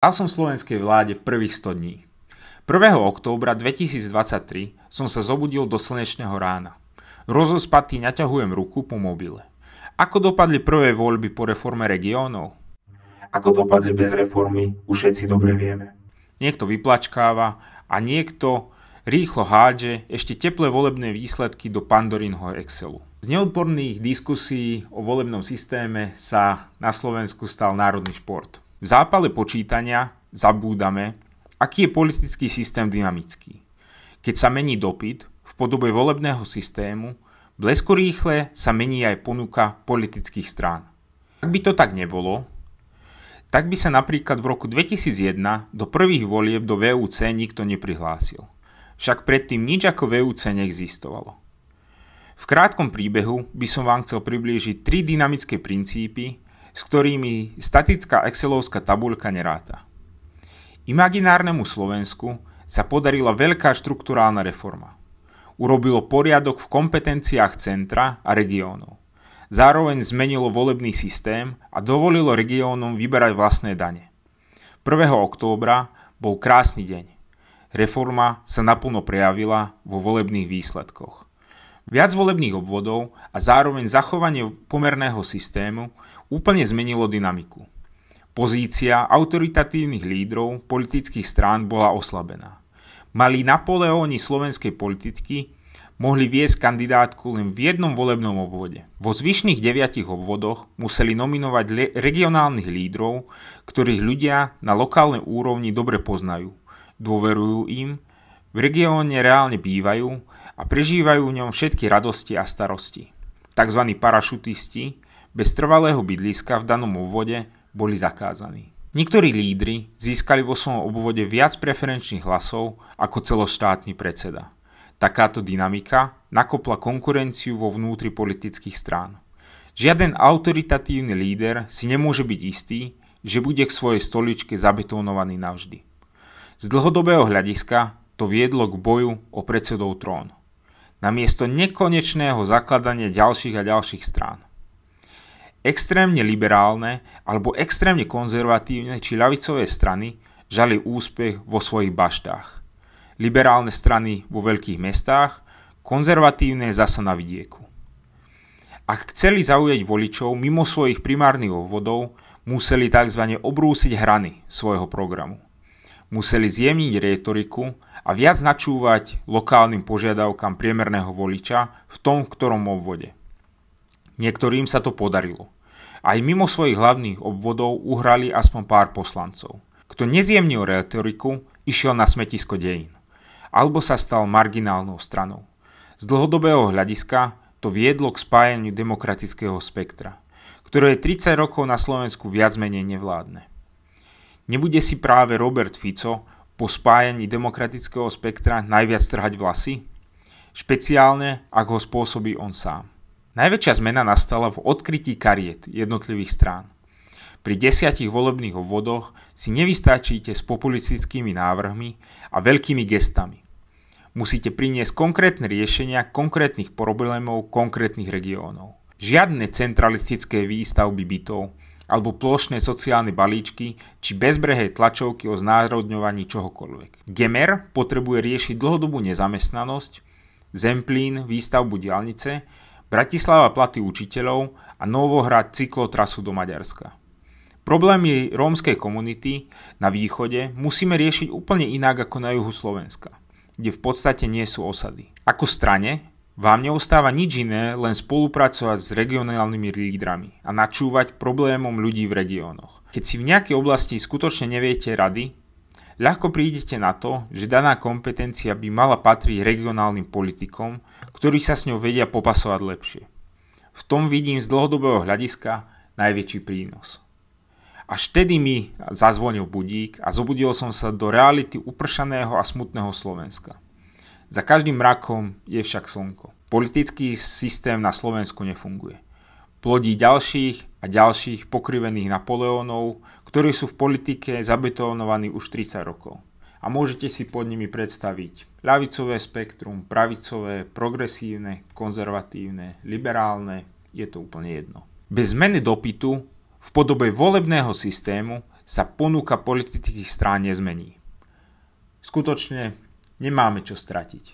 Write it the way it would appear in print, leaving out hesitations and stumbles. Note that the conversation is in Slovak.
Dal som slovenskej vláde prvých 100 dní. 1. októbra 2023 som sa zobudil do slnečného rána. Rozospatý naťahujem ruku po mobile. Ako dopadli prvé voľby po reforme regiónov? Ako dopadli bez reformy, už všetci dobre vieme. Niekto vyplačkáva a niekto rýchlo hádže ešte teplé volebné výsledky do Pandorinho Excelu. Z neodborných diskusí o volebnom systéme sa na Slovensku stal národný šport. V zápale počítania zabúdame, aký je politický systém dynamický. Keď sa mení dopyt v podobe volebného systému, bleskorýchle sa mení aj ponuka politických strán. Ak by to tak nebolo, tak by sa napríklad v roku 2001 do prvých volieb do VUC nikto neprihlásil. Však predtým nič ako VUC neexistovalo. V krátkom príbehu by som vám chcel priblížiť 3 dynamické princípy, s ktorými statická excelovská tabuľka neráta. Imaginárnemu Slovensku sa podarila veľká štrukturálna reforma. Urobilo poriadok v kompetenciách centra a regiónov. Zároveň zmenilo volebný systém a dovolilo regiónom vyberať vlastné dane. 1. októbra bol krásny deň. Reforma sa naplno prejavila vo volebných výsledkoch. Viac volebných obvodov a zároveň zachovanie pomerného systému úplne zmenilo dynamiku. Pozícia autoritatívnych lídrov politických strán bola oslabená. Malí Napoleóni slovenskej politiky mohli viesť kandidátku len v jednom volebnom obvode. Vo zvyšných 9 obvodoch museli nominovať regionálnych lídrov, ktorých ľudia na lokálnej úrovni dobre poznajú, dôverujú im, v regióne reálne bývajú a prežívajú v ňom všetky radosti a starosti. Takzvaní parašutisti bez trvalého bydliska v danom obvode boli zakázaní. Niektorí lídri získali vo svojom obvode viac preferenčných hlasov ako celoštátny predseda. Takáto dynamika nakopla konkurenciu vo vnútri politických strán. Žiaden autoritatívny líder si nemôže byť istý, že bude k svojej stoličke zabetónovaný navždy. Z dlhodobého hľadiska to viedlo k boju o predsedov trónu. Namiesto nekonečného zakladania ďalších a ďalších strán. Extrémne liberálne alebo extrémne konzervatívne či ľavicové strany žali úspech vo svojich baštách. Liberálne strany vo veľkých mestách, konzervatívne zasa na vidieku. Ak chceli zaujať voličov mimo svojich primárnych obvodov, museli tzv. Obrúsiť hrany svojho programu. Museli zjemniť rétoriku a viac načúvať lokálnym požiadavkám priemerného voliča v tom, ktorom obvode. Niektorým sa to podarilo. Aj mimo svojich hlavných obvodov uhrali aspoň pár poslancov. Kto nezjemnil rétoriku, išiel na smetisko dejín. Alebo sa stal marginálnou stranou. Z dlhodobého hľadiska to viedlo k spájaniu demokratického spektra, ktoré je 30 rokov na Slovensku viac menej nevládne. Nebude si práve Robert Fico po spájaní demokratického spektra najviac trhať vlasy? Špeciálne, ak ho spôsobí on sám. Najväčšia zmena nastala v odkrytí kariet jednotlivých strán. Pri 10 volebných obvodoch si nevystačíte s populistickými návrhmi a veľkými gestami. Musíte priniesť konkrétne riešenia konkrétnych problémov konkrétnych regiónov. Žiadne centralistické výstavby bytov alebo plošné sociálne balíčky či bezbrehé tlačovky o znárodňovaní čohokoľvek. Gemer potrebuje riešiť dlhodobú nezamestnanosť, Zemplín výstavbu diaľnice, Bratislava platy učiteľov a Novohrad cyklotrasu do Maďarska. Problémy rómskej komunity na východe musíme riešiť úplne inak ako na juhu Slovenska, kde v podstate nie sú osady. Ako strane vám neostáva nič iné, len spolupracovať s regionálnymi lídrami a načúvať problémom ľudí v regiónoch. Keď si v nejakej oblasti skutočne neviete rady, ľahko prídete na to, že daná kompetencia by mala patriť regionálnym politikom, ktorí sa s ňou vedia popasovať lepšie. V tom vidím z dlhodobého hľadiska najväčší prínos. Až vtedy mi zazvonil budík a zobudil som sa do reality upršaného a smutného Slovenska. Za každým mrakom je však slnko. Politický systém na Slovensku nefunguje. Plodí ďalších a ďalších pokrivených Napoleónov, ktorí sú v politike zabetónovaní už 30 rokov. A môžete si pod nimi predstaviť ľavicové spektrum, pravicové, progresívne, konzervatívne, liberálne, je to úplne jedno. Bez zmeny dopytu v podobe volebného systému sa ponuka politických strán nezmení. Skutočne nemáme čo stratiť.